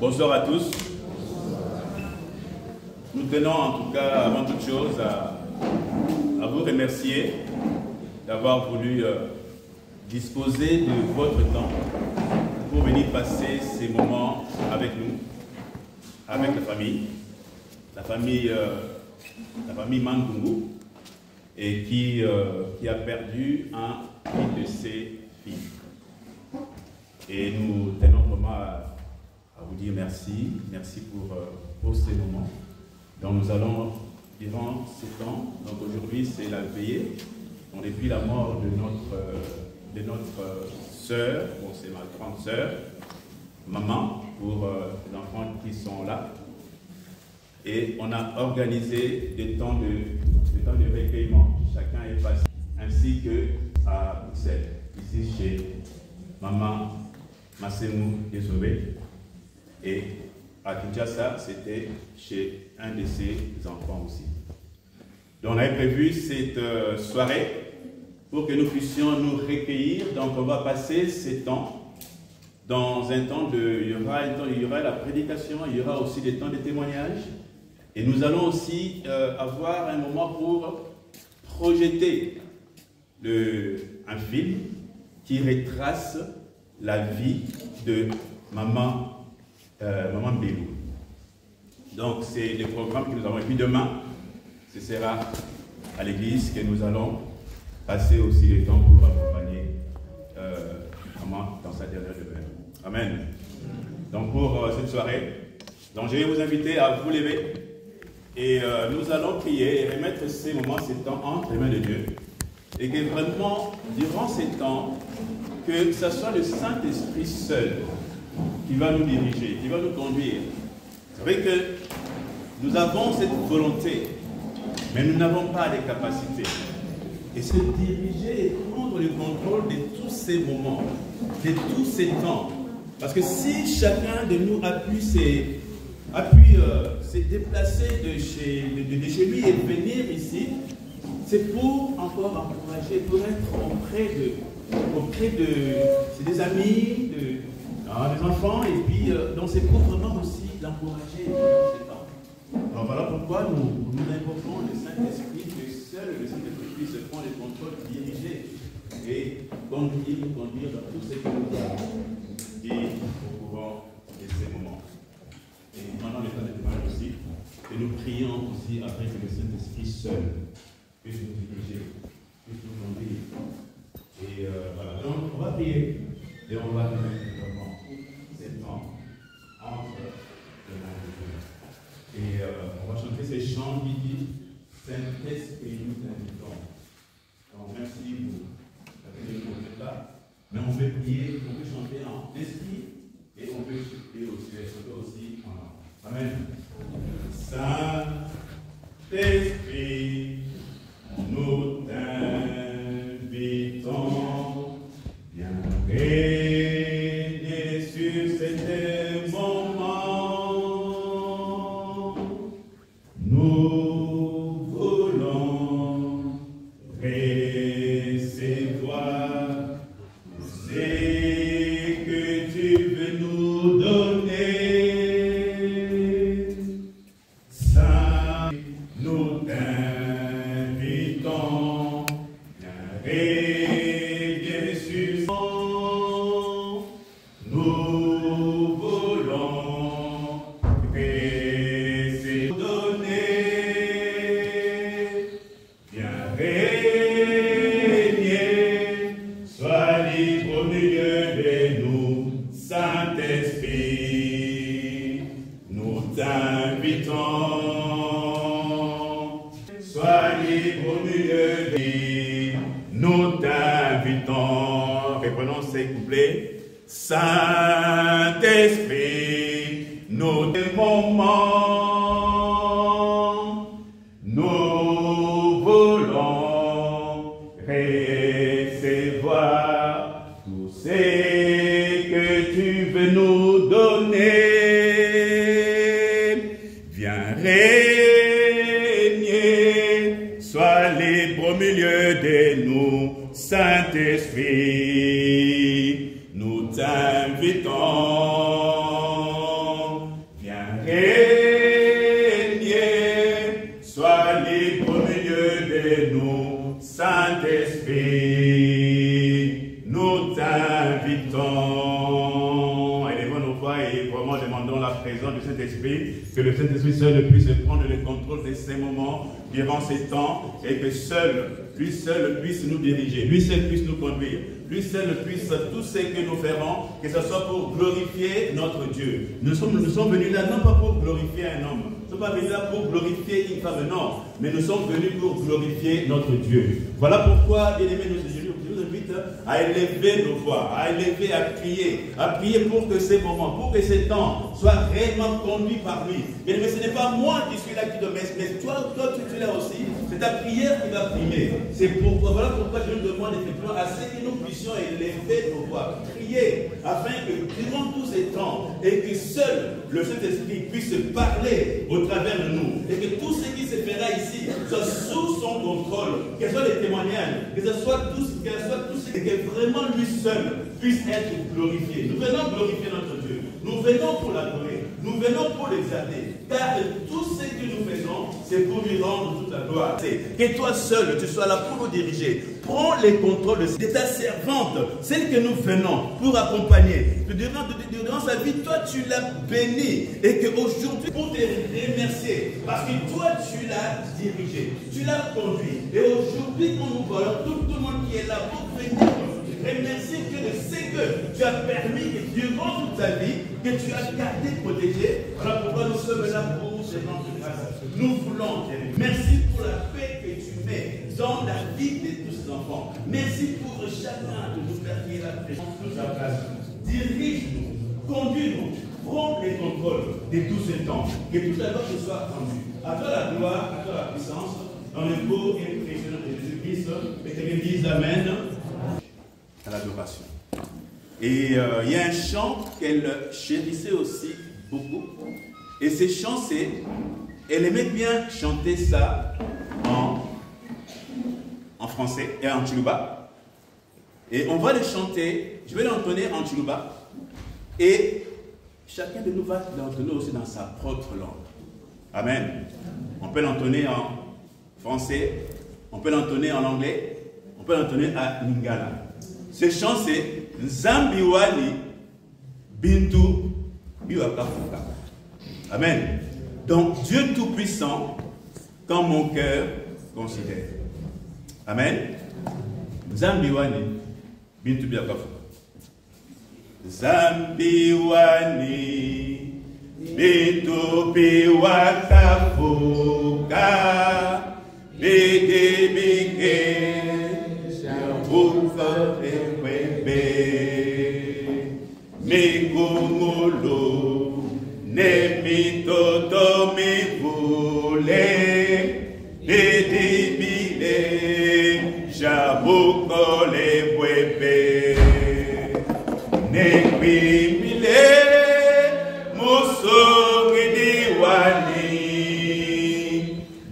Bonsoir à tous. Nous tenons en tout cas, avant toute chose, à vous remercier d'avoir voulu disposer de votre temps pour venir passer ces moments avec nous, avec la famille Mangungu, et qui a perdu une de ses filles. Et nous tenons vraiment à vous dire merci pour ces moments. Donc nous allons, durant ce temps, donc aujourd'hui c'est la veillée, donc depuis la mort de notre sœur, bon c'est ma grande sœur, maman, pour les enfants qui sont là. Et on a organisé des temps de recueillement. Chacun est passé, ainsi que à Bruxelles, ici chez maman Massemou Yesobé. Et à Kinshasa, c'était chez un de ses enfants aussi. Donc on avait prévu cette soirée pour que nous puissions nous recueillir. Donc on va passer ces temps dans un temps il y aura la prédication, il y aura aussi des temps de témoignage. Et nous allons aussi avoir un moment pour projeter un film qui retrace la vie de maman Bélou. Donc c'est le programme que nous avons. Et puis demain, ce sera à l'église que nous allons passer aussi le temps pour accompagner maman dans sa dernière demeure. Amen. Donc pour cette soirée, donc je vais vous inviter à vous lever et nous allons prier et remettre ces moments, ces temps entre les mains de Dieu. Et que vraiment, durant ces temps, que ce soit le Saint-Esprit seul qui va nous diriger, qui va nous conduire. C'est vrai que nous avons cette volonté, mais nous n'avons pas les capacités. Et se diriger et prendre le contrôle de tous ces moments, de tous ces temps. Parce que si chacun de nous a pu se déplacer de chez lui et venir ici, c'est pour encore encourager, pour être auprès de des amis, des enfants, et puis donc c'est pour vraiment aussi l'encourager dans ces temps. Alors voilà pourquoi nous invoquons le Saint-Esprit, que seul le Saint-Esprit puisse prendre le contrôle, diriger et conduire dans tout ce que nous avons dit au courant de ces moments. Et pendant le temps de témoignage aussi, que nous prions aussi après que le Saint-Esprit seul puisse nous diriger, puisse nous conduire. Et voilà, donc on va prier et on va remettre vraiment ces temps entre les mains de Dieu. Et on va chanter ces chants qui disent Saint-Esprit, nous invitons. Donc même si vous ne comprenez pas, mais on peut prier, on peut chanter en esprit et on peut chanter aussi en Amen. Saint-Esprit, nous t'invitons, viens régner sur cet moment. Nous voulons recevoir ce que tu veux nous donner. Saint, nous t'invitons, viens régner sur nous voulons recevoir donner. Viens régner, sois libre au milieu de nous, Saint-Esprit, nous t'invitons. Sois libre au milieu de nous t'invitons. Reprenons ces couplets. Saint-Esprit, nous des moments, nous voulons recevoir tout ce que tu veux nous donner. Viens régner, sois libre au milieu de nous, Saint-Esprit, nous t'invitons. Saint-Esprit, nous t'invitons. Élevons nos voix et vraiment demandons la présence du Saint-Esprit, que le Saint-Esprit seul puisse prendre le contrôle de ces moments durant ces temps et que lui seul puisse nous diriger, lui seul puisse nous conduire, lui seul puisse tout ce que nous ferons, que ce soit pour glorifier notre Dieu. Nous sommes venus là non pas pour glorifier un homme, nous ne sommes pas venus là pour glorifier une femme, non, mais nous sommes venus pour glorifier notre Dieu. Voilà pourquoi, bien aimés, nous vous invite à élever nos voix, à prier pour que ces moments, pour que ces temps soient réellement conduits par lui. Bien aimé, ce n'est pas moi qui suis là qui te mets, mais toi tu es là aussi. C'est ta prière qui va primer. Voilà pourquoi je nous demande effectivement à ce que nous puissions élever nos voix, prier, afin que durant tous ces temps, et que seul le Saint-Esprit puisse parler au travers de nous, et que tout ce qui se fera ici soit sous son contrôle, que ce soit les témoignages, que ce soit tout ce que vraiment lui seul puisse être glorifié. Nous venons glorifier notre Dieu, nous venons pour l'adorer, nous venons pour l'exalter, car tout ce que nous faisons, c'est pour lui rendre toute la gloire. Que toi seul, tu sois là pour nous diriger. Prends les contrôles de ta servante, celle que nous venons pour accompagner. Durant sa vie, toi tu l'as béni. Et qu'aujourd'hui, pour te remercier, parce que toi tu l'as dirigé, tu l'as conduit. Et aujourd'hui, quand nous voyons tout le monde qui est là pour venir remercier que de ce que tu as permis que durant toute ta vie, que tu as gardé, protégé. Voilà pourquoi nous sommes là pour ce nom de grâce. Nous voulons te remercier. Merci pour la paix que tu mets dans la vie de tous ces enfants. Merci pour chacun de nous faire qui est la présence de ta place. Dirige-nous, conduis-nous, prends les contrôles de tous ces temps. Que tout à l'heure ce soit rendu. À toi la gloire, à toi la puissance, dans le beau et le précieux de Jésus-Christ, et que les disent Amen à l'adoration. Et il y a un chant qu'elle chérissait aussi beaucoup. Et ce chant, elle aimait bien chanter ça en français et en Tchoulouba. Et on va le chanter, je vais l'entonner en Tchoulouba. Et chacun de nous va l'entonner aussi dans sa propre langue. Amen. On peut l'entonner en français, on peut l'entonner en anglais, on peut l'entonner à Lingala. Ce chant, c'est Nzambiwani Bintu Biwakafuka. Amen. Donc, Dieu Tout-Puissant, quand mon cœur considère. Amen. Nzambiwani Bintu Biwakafuka. Nzambiwani Bintu Biwakafuka. Bidibike. Migumulo nemitoto mivule bidibile jabukole bwebe nekwimile musungidiwani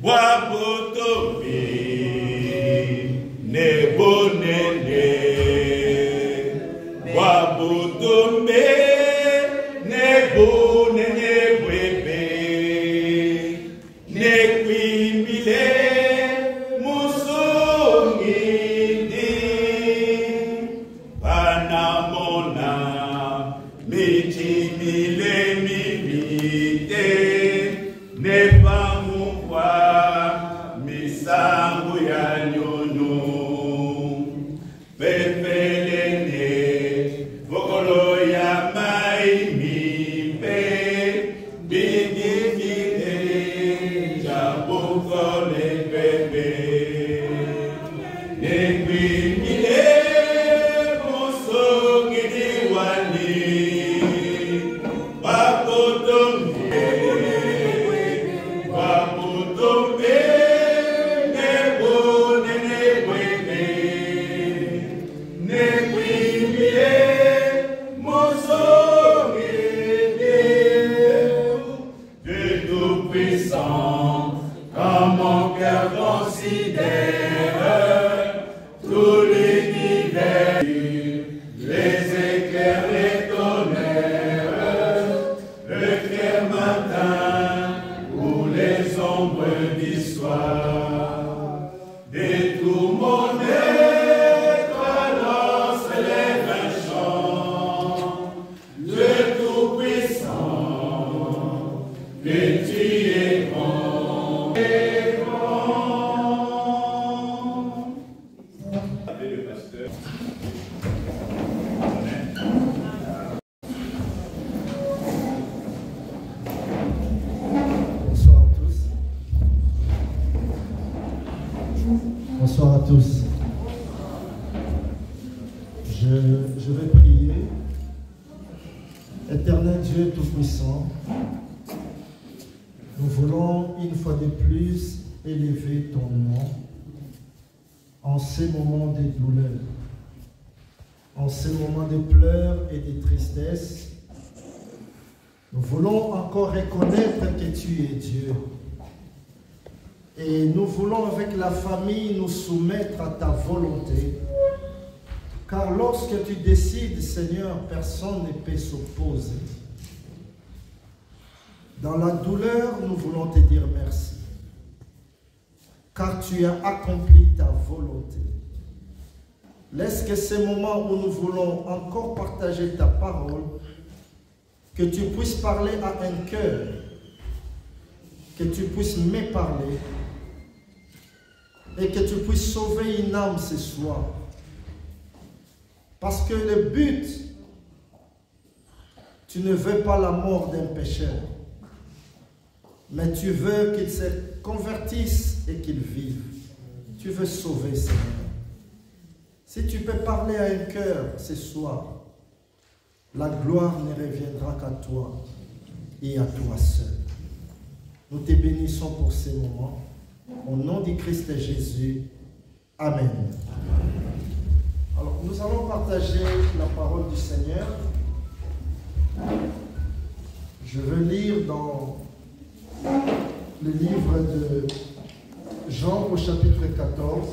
bwabutomi nebonene wabutombe nebonene bwebe nekwimbile musungidi panamona mitimile mimite nepamukwa misangu ya nyonyo pepelene vokolo ya maimipe bidimile jabukole pepe nekwimile musungidiwani wapotombe nebonene bwebe nekwimile Dieu Tout-Puissant, quand mon cœur considère tout l'univers, les éclairs, les tonnerres, le tous. Je vais prier. Éternel Dieu Tout-Puissant, nous voulons une fois de plus élever ton nom en ces moments de douleur, en ces moments de pleurs et de tristesse. Nous voulons encore reconnaître que tu es Dieu. Et nous voulons avec la famille nous soumettre à ta volonté. Car lorsque tu décides, Seigneur, personne ne peut s'opposer. Dans la douleur, nous voulons te dire merci. Car tu as accompli ta volonté. Laisse que ces moments où nous voulons encore partager ta parole, que tu puisses parler à un cœur, que tu puisses me parler, et que tu puisses sauver une âme ce soir. Parce que le but, tu ne veux pas la mort d'un pécheur, mais tu veux qu'il se convertisse et qu'il vive. Tu veux sauver, Seigneur. Si tu peux parler à un cœur ce soir, la gloire ne reviendra qu'à toi et à toi seul. Nous te bénissons pour ces moments. Au nom du Christ Jésus. Amen. Alors, nous allons partager la parole du Seigneur. Je veux lire dans le livre de Jean au chapitre 14.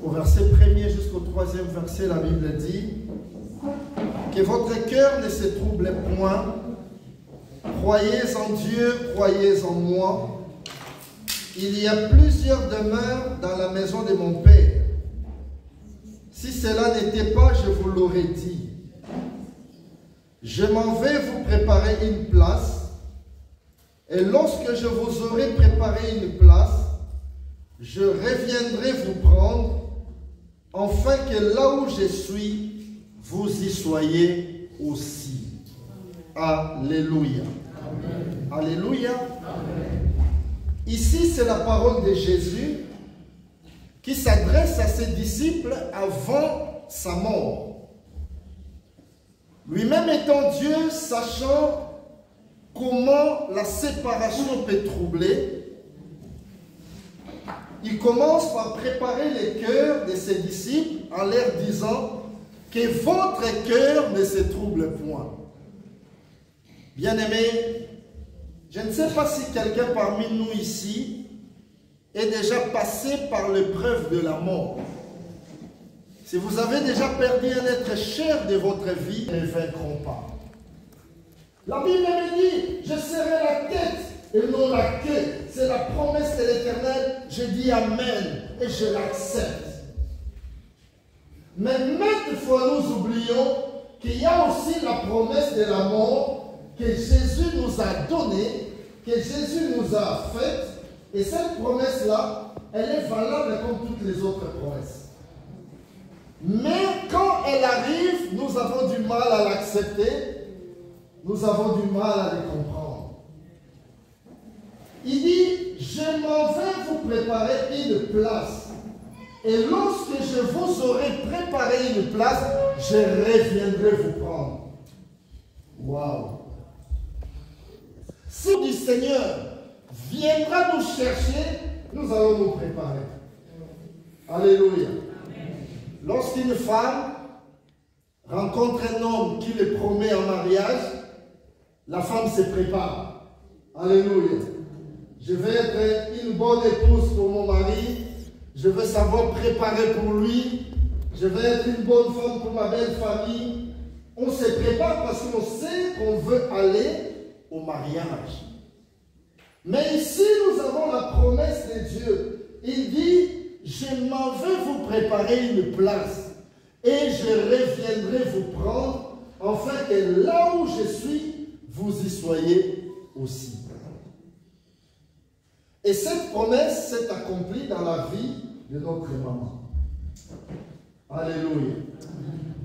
Au verset 1er jusqu'au 3e verset, la Bible dit que votre cœur ne se trouble point. Croyez en Dieu, croyez en moi. Il y a plusieurs demeures dans la maison de mon Père. Si cela n'était pas, je vous l'aurais dit. Je m'en vais vous préparer une place. Et lorsque je vous aurai préparé une place, je reviendrai vous prendre, afin que là où je suis, vous y soyez aussi. Alléluia. Amen. Alléluia. Amen. Ici, c'est la parole de Jésus qui s'adresse à ses disciples avant sa mort. Lui-même étant Dieu, sachant comment la séparation peut troubler, il commence par préparer les cœurs de ses disciples en leur disant que votre cœur ne se trouble point. Bien-aimés, je ne sais pas si quelqu'un parmi nous ici est déjà passé par l'épreuve de la mort. Si vous avez déjà perdu un être cher de votre vie, ne vaincront pas. La Bible me dit, je serai la tête et non la queue. C'est la promesse de l'Éternel. Je dis Amen et je l'accepte. Mais maintes fois nous oublions qu'il y a aussi la promesse de la mort que Jésus nous a donnée, que Jésus nous a faite. Et cette promesse-là, elle est valable comme toutes les autres promesses. Mais quand elle arrive, nous avons du mal à l'accepter. Nous avons du mal à les comprendre. Il dit, je m'en vais vous préparer une place. Et lorsque je vous aurai préparé une place, je reviendrai vous prendre. Waouh! Si du Seigneur viendra nous chercher, nous allons nous préparer. Alléluia. Lorsqu'une femme rencontre un homme qui le promet en mariage, la femme se prépare. Alléluia. Je vais être une bonne épouse pour mon mari. Je veux savoir préparer pour lui. Je vais être une bonne femme pour ma belle famille. On se prépare parce qu'on sait qu'on veut aller au mariage. Mais ici, nous avons la promesse de Dieu. Il dit, je m'en vais vous préparer une place et je reviendrai vous prendre, afin que là où je suis, vous y soyez aussi. Et cette promesse s'est accomplie dans la vie de notre maman. Alléluia.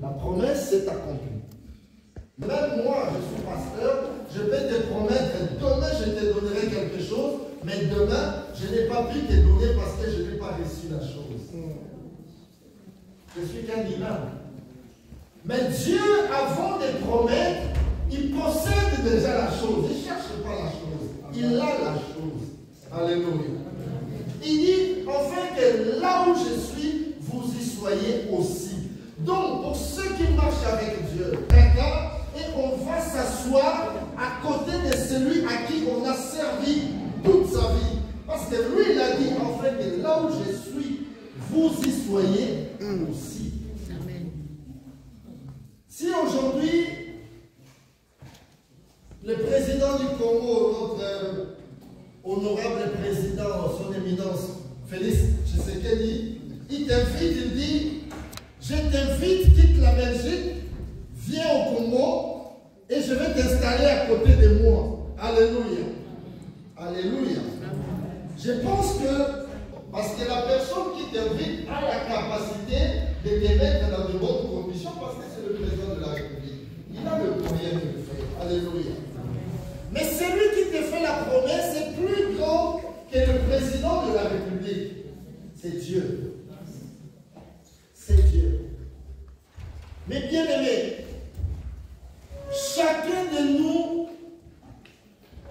La promesse s'est accomplie. Même moi, je suis pasteur, je peux te promettre, demain je te donnerai quelque chose, mais demain, je n'ai pas pu te donner parce que je n'ai pas reçu la chose. Je suis qu'un humain. Mais Dieu, avant de promettre, il possède déjà la chose. Il ne cherche pas la chose. Il a la chose. Alléluia. Il dit, enfin que là où je suis, vous y soyez aussi. Donc, pour ceux qui marchent avec Dieu, d'accord, et on va s'asseoir à côté de celui à qui on a servi toute sa vie. Parce que lui, il a dit, enfin que là où je suis, vous y soyez aussi. Amen. Si aujourd'hui, le président du Congo, notre honorable président, son éminence, Félix Tshisekedi, il t'invite, il dit, je t'invite, quitte la Belgique, viens au Congo et je vais t'installer à côté de moi. Alléluia. Alléluia. Je pense que, parce que la personne qui t'invite a la capacité de te mettre dans de bonnes conditions, parce que c'est le président de la République. Il a le moyen de le faire. Alléluia. Mais celui qui te fait la promesse est plus grand que le président de la République. C'est Dieu. C'est Dieu. Mais bien aimé, chacun de nous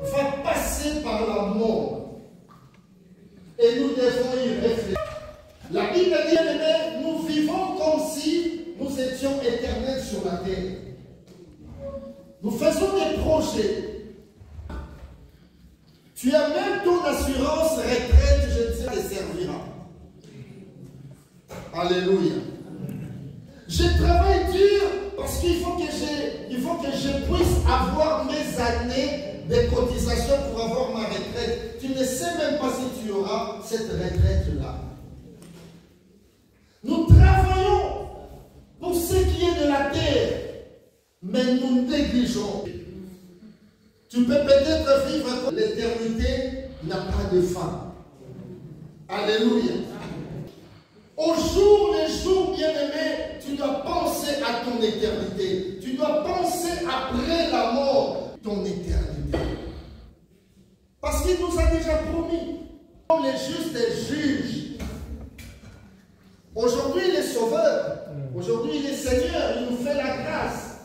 va passer par la mort. Et nous devons y réfléchir. La Bible dit, bien aimé, nous vivons comme si nous étions éternels sur la terre. Nous faisons des projets. Tu as même ton assurance retraite, je ne sais pas, te servira. Alléluia. Je travaille dur parce qu'il faut que je puisse avoir mes années de cotisation pour avoir ma retraite. Tu ne sais même pas si tu auras cette retraite-là. Nous travaillons pour ce qui est de la terre, mais nous négligeons. Tu peux peut-être vivre comme l'éternité n'a pas de fin. Alléluia. Au jour le jour, bien-aimé, tu dois penser à ton éternité. Tu dois penser après la mort, ton éternité. Parce qu'il nous a déjà promis. Comme les justes juges. Aujourd'hui, il est sauveur. Aujourd'hui, il est Seigneur. Il nous fait la grâce.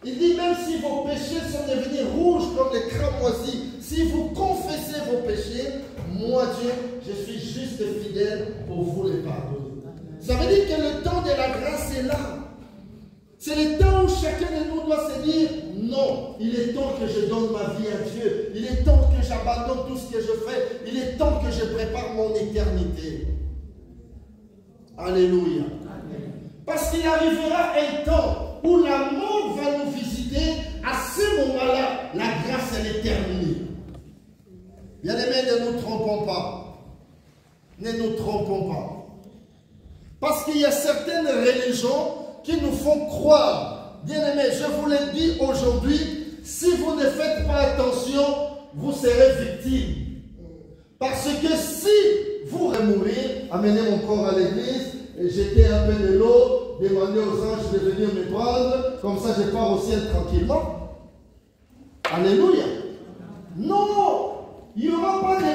Il dit, même si vos péchés sont devenus rouges comme les cramoisis, si vous confessez vos péchés, moi, Dieu, je suis juste fidèle pour vous les pardonner. Ça veut dire que le temps de la grâce est là. C'est le temps où chacun de nous doit se dire, non, il est temps que je donne ma vie à Dieu. Il est temps que j'abandonne tout ce que je fais. Il est temps que je prépare mon éternité. Alléluia. Parce qu'il arrivera un temps où la mort va nous visiter. À ce moment-là, la grâce, elle est terminée. Bien-aimés, ne nous trompons pas. Ne nous trompons pas. Parce qu'il y a certaines religions qui nous font croire. Bien-aimés, je vous l'ai dit aujourd'hui, si vous ne faites pas attention, vous serez victime. Parce que si vous allez mourir, amenez mon corps à l'église, et jeter un peu de l'eau, demander aux anges de venir me prendre, comme ça je pars au ciel tranquillement. Alléluia. Non, il n'y aura pas de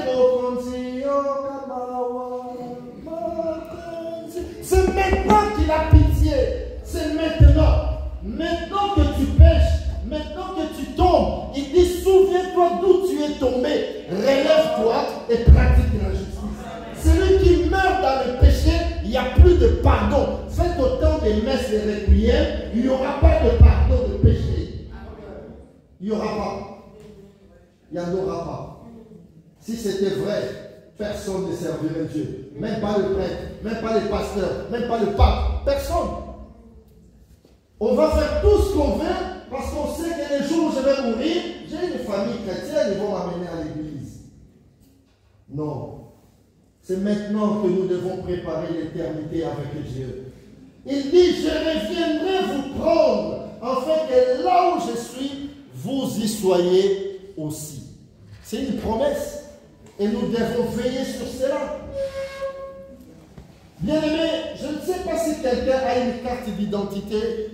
c'est maintenant qu'il a pitié. C'est maintenant. Maintenant que tu pêches, maintenant que tu tombes, il dit, souviens-toi d'où tu es tombé. Relève-toi et pratique la justice. Celui qui meurt dans le péché, il n'y a plus de pardon. Faites autant de messes et requiem, il n'y aura pas de pardon de péché. Il n'y aura pas. Il n'y en aura pas. Si c'était vrai, personne ne servirait Dieu. Même pas le prêtre, même pas les pasteurs, même pas le pape. Personne. On va faire tout ce qu'on veut parce qu'on sait que les jours où je vais mourir, j'ai une famille chrétienne, ils vont m'amener à l'église. Non. C'est maintenant que nous devons préparer l'éternité avec Dieu. Il dit, je reviendrai vous prendre, afin que là où je suis, vous y soyez aussi. C'est une promesse. Et nous devons veiller sur cela. Bien-aimé, je ne sais pas si quelqu'un a une carte d'identité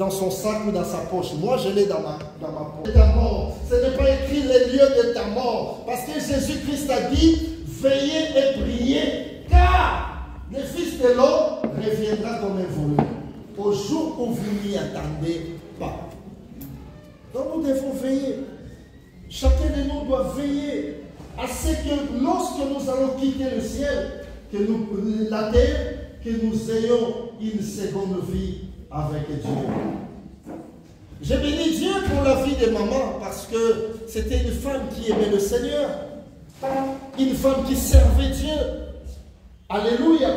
dans son sac ou dans sa poche. Moi, je l'ai dans ma poche. Ta mort. Ce n'est pas écrit les lieux de ta mort. Parce que Jésus-Christ a dit, veillez et priez, car le Fils de l'homme reviendra comme un voleur, au jour où vous n'y attendez pas. Donc nous devons veiller. Chacun de nous doit veiller à ce que lorsque nous allons quitter le ciel, la terre, que nous ayons une seconde vie avec Dieu. J'ai béni Dieu pour la vie de maman parce que c'était une femme qui aimait le Seigneur. Une femme qui servait Dieu. Alléluia.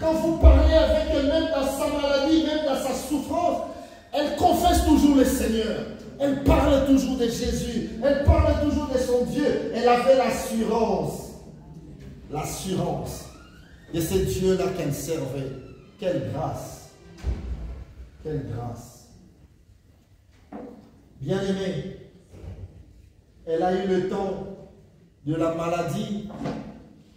Quand vous parlez avec elle, même dans sa maladie, même dans sa souffrance, elle confesse toujours le Seigneur. Elle parle toujours de Jésus. Elle parle toujours de son Dieu. Elle avait l'assurance. L'assurance de ce Dieu-là qu'elle servait. Quelle grâce. Quelle grâce. Bien-aimée, elle a eu le temps de la maladie.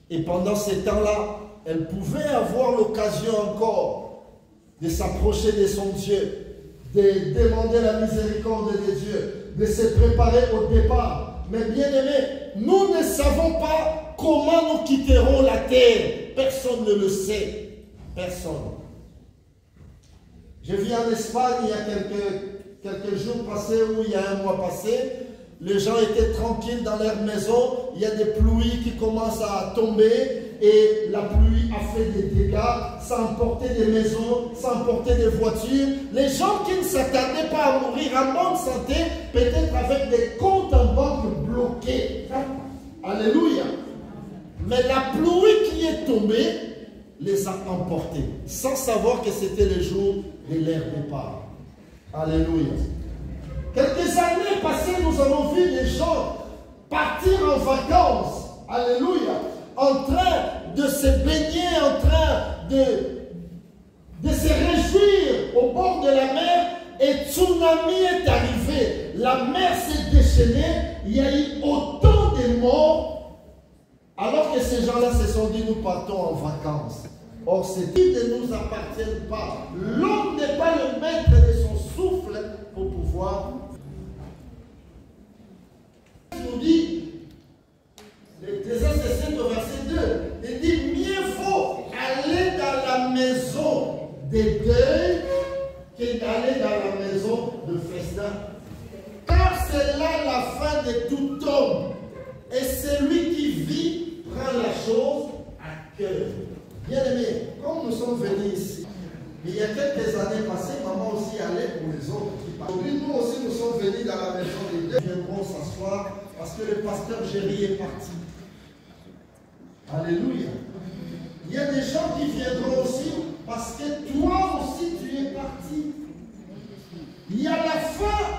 Et pendant ces temps-là, elle pouvait avoir l'occasion encore de s'approcher de son Dieu, de demander la miséricorde de Dieu, de se préparer au départ. Mais bien aimé, nous ne savons pas comment nous quitterons la terre. Personne ne le sait. Personne. Je vis en Espagne il y a quelques jours passés, ou il y a un mois passé. Les gens étaient tranquilles dans leur maison. Il y a des pluies qui commencent à tomber. Et la pluie a fait des dégâts. Ça a emporté des maisons, ça a emporté des voitures. Les gens qui ne s'attardaient pas à mourir en bonne santé, peut-être avec des comptes en banque bloqués. Alléluia. Mais la pluie qui est tombée les a emportés, sans savoir que c'était le jour de leur départ. Alléluia. Quelques années passées, nous avons vu des gens partir en vacances. Alléluia. En train de se baigner, en train de se réjouir au bord de la mer. Et tsunami est arrivé. La mer s'est déchaînée. Il y a eu autant de morts. Alors que ces gens-là se sont dit, nous partons en vacances. Or, ces vies ne nous appartiennent pas. L'homme n'est pas le maître de son souffle pour pouvoir. Il nous dit, Ecclésiaste 7 au verset 2, il dit, mieux vaut aller dans la maison des deuils qu'aller dans la maison de festin. Car c'est là la fin de tout homme. Et celui qui vit prend la chose à cœur. Bien aimé, comme nous sommes venus ici, il y a quelques années passées, maman aussi allait pour les autres qui parlent. Aujourd'hui, nous aussi, nous sommes venus dans la maison des deux. Nous viendrons s'asseoir parce que le pasteur Géry est parti. Alléluia. Il y a des gens qui viendront aussi parce que toi aussi, tu es parti. Il y a la fin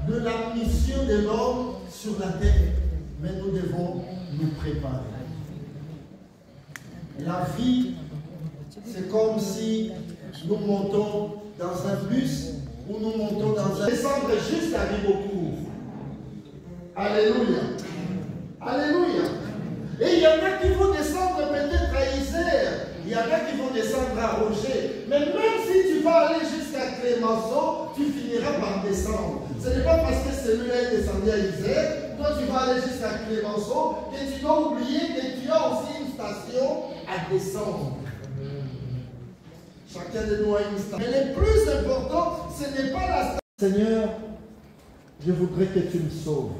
de la mission de l'homme sur la terre. Mais nous devons nous préparer. La vie, c'est comme si nous montons dans un bus ou nous montons dans un... Décembre juste arrive au cours. Alléluia. Alléluia. Et il y en a qui vont descendre peut-être à Isère. Il y en a qui vont descendre à Roger. Mais même si tu vas aller jusqu'à Clémenceau, tu finiras par descendre. Ce n'est pas parce que celui-là est descendu à Isère, toi tu vas aller jusqu'à Clémenceau, que tu dois oublier que tu as aussi une station à descendre. Chacun de nous a une station. Mais le plus important, ce n'est pas la station. Seigneur, je voudrais que tu me sauves.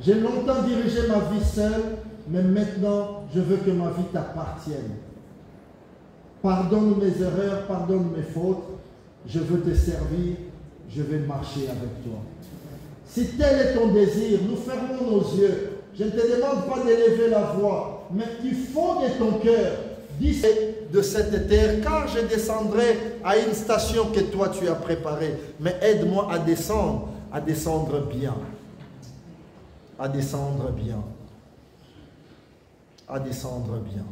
J'ai longtemps dirigé ma vie seule, mais maintenant, je veux que ma vie t'appartienne. Pardonne mes erreurs, pardonne mes fautes. Je veux te servir, je vais marcher avec toi. Si tel est ton désir, nous fermons nos yeux. Je ne te demande pas d'élever la voix, mais du fond de ton cœur, dis de cette terre, car je descendrai à une station que toi tu as préparée. Mais aide-moi à descendre bien. À descendre bien. À descendre bien.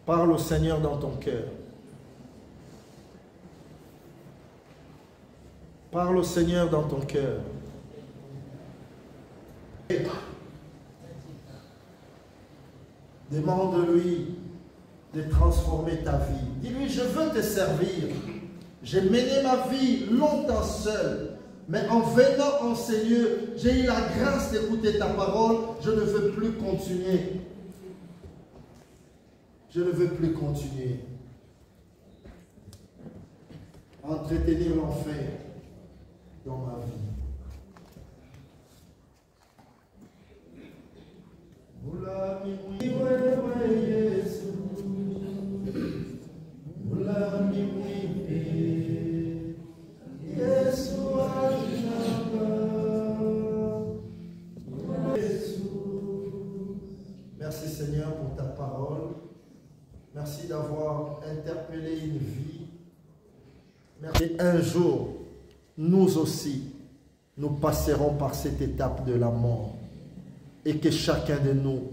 Parle au Seigneur dans ton cœur. Parle au Seigneur dans ton cœur. Demande-lui de transformer ta vie. Dis-lui, je veux te servir. J'ai mené ma vie longtemps seul. Mais en venant en Seigneur, j'ai eu la grâce d'écouter ta parole. Je ne veux plus continuer. Je ne veux plus continuer. Entretenir l'enfer dans ma vie. Merci Seigneur pour ta parole. Merci d'avoir interpellé une vie. Et un jour, nous aussi, nous passerons par cette étape de la mort. Et que chacun de nous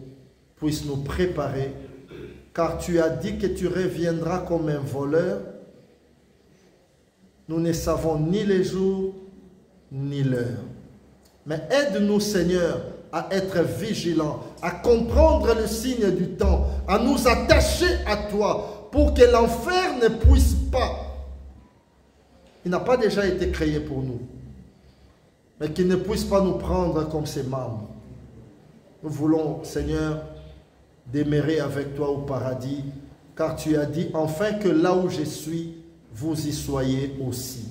puisse nous préparer, car tu as dit que tu reviendras comme un voleur. Nous ne savons ni les jours, ni l'heure. Mais aide-nous, Seigneur, à être vigilants, à comprendre le signe du temps, à nous attacher à toi, pour que l'enfer ne puisse pas. Il n'a pas déjà été créé pour nous, mais qu'il ne puisse pas nous prendre comme ses membres. Nous voulons, Seigneur, demeurer avec toi au paradis, car tu as dit, enfin que là où je suis, vous y soyez aussi.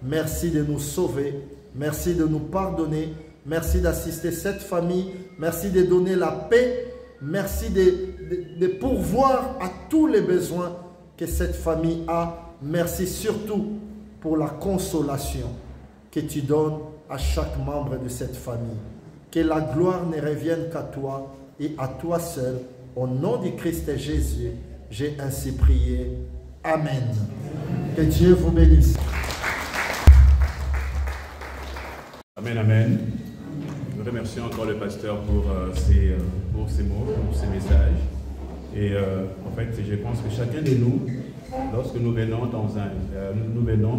Merci de nous sauver, merci de nous pardonner, merci d'assister cette famille, merci de donner la paix, merci de pourvoir à tous les besoins que cette famille a. Merci surtout pour la consolation que tu donnes à chaque membre de cette famille. Que la gloire ne revienne qu'à toi et à toi seul. Au nom du Christ Jésus, j'ai ainsi prié. Amen. Que Dieu vous bénisse. Amen, amen. Nous remercions encore le pasteur pour ces mots, pour ces messages. Et en fait, je pense que chacun de nous, lorsque nous venons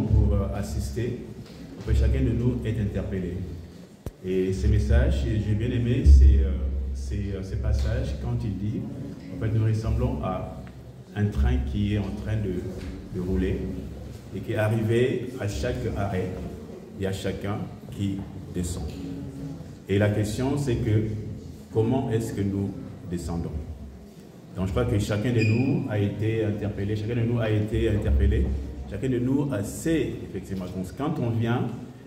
pour assister, en fait, chacun de nous est interpellé. Et ces messages, j'ai bien aimé ces passages quand il dit, en fait, nous ressemblons à un train qui est en train de rouler et qui est arrivé à chaque arrêt, il y a chacun qui descend. Et la question, c'est que comment est-ce que nous descendons? Donc je crois que chacun de nous a été interpellé, chacun de nous sait effectivement. Donc quand on vient,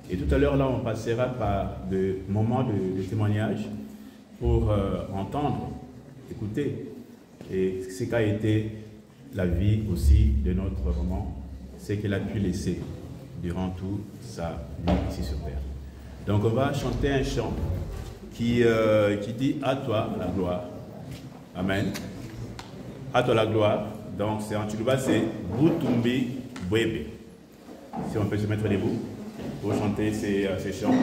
et tout à l'heure là on passera par des moments de témoignage pour entendre, écouter, et ce qu'a été la vie aussi de notre maman, c'est qu'elle a pu laisser durant toute sa vie ici sur terre. Donc on va chanter un chant qui dit « À toi la gloire ». Amen. À toi la gloire. Donc c'est en Tsholuba, c'est « Butumbi Bwebe ». Si on peut se mettre debout pour chanter ces chants.